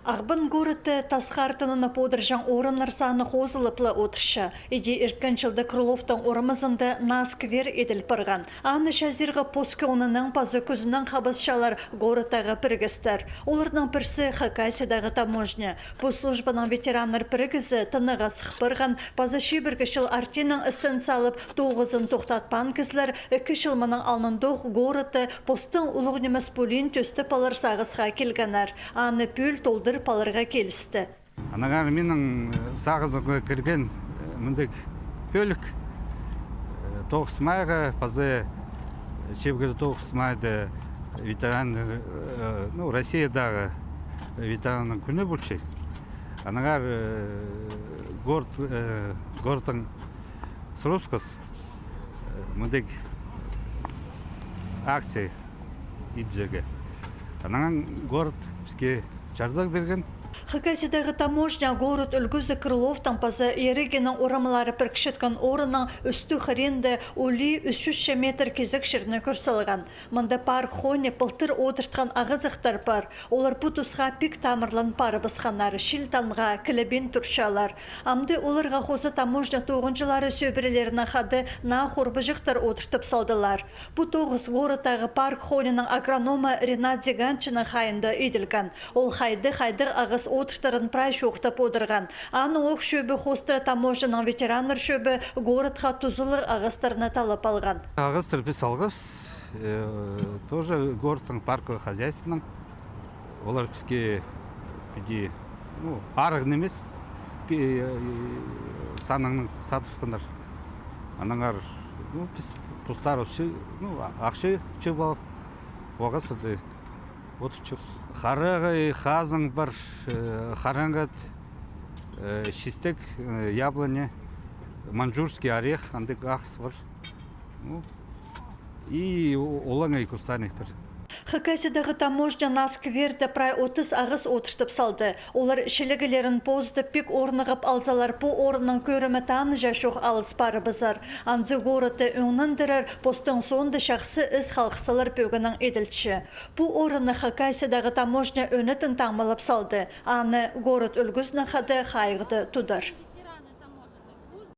Ағбын горыты тасқартынына подыржан орынлар саны қозылыплы отыршы. Иде иртканчылды Крыловтың орымызында насквер еділ пырған. Аны шазирға поскионының пазы көзінің қабызшалар горытағы піргістер. Олардың пірсі Хакасиядағы таможня. По службаның ветеранлар піргізі тыныға сықпырған пазы шибіргішіл артенің істін салып тоғызын тоқтатпан кізлер 2 жылмының алнындоқ горыты постың ұлығынеміз полин төсті палар сағысға келгенер. Аны пүл толдыр паларға келісті. Анағар менің сағызығы кірген мүндік пөлік тоғысмайға пазы чебгірі тоғысмайды ветеран, Россиядағы ветеранның күні бұлшай. Анағар гордың сұрыскыз мүндік акция иджеге. Анаған горд бізге жардақ берген. Хакасиядағы таможня город үлгізі Крыловтан пазы ерегенің орамалары піркшеткен орының үсті хренді ұли 300 метр кезік шырны көрсілген. Мұнда парк хоне пылтыр одыртқан ағызықтар бар. Олар пұтысға пик тамырлан пары бысқанары шилтанға кілебен тұршалар. Амды оларға қозы таможня тоғыншылары сөбірелерінің қады на хорбыжықтар одыртып салдылар. Бұ тоғыз городтағы парк хоненің агрономы Ренат Деганчының қайында еділген. Ол қайды ағыз отыртарын прай шоқтап отырған. Аны оқ шөбі қостыра таможының ветеранлар шөбі городқа тұзылыр ағыстарына талап алған. Ағыстыр біз алғыз, тоже городтың парковый хозяйственның. Олар бізге біде арығын емес, саныңның сатып Анаңар біз пұстар ақшы чөп алып, оғасырды отырчыз. Харығы хазың бар, хараңғат, шистек, яблоня, манжурский орех, андық ақсы бар. И олаңай кустарниктар. Хакасиядағы таможня наскверді прай 30 ағыз отыртып салды. Олар шелегілерін позды пек орнығып алзалар по орынның көрімі таны жашуқ алыс бары бізар. Анзы горыты өңніндірір постың сонды шақсы іс қалқысылар бөгінің еділші. Бұ орынны Хакасиядағы таможня өнітін таңмалып салды. Аны горыт үлгізні қады қайғыды тудар.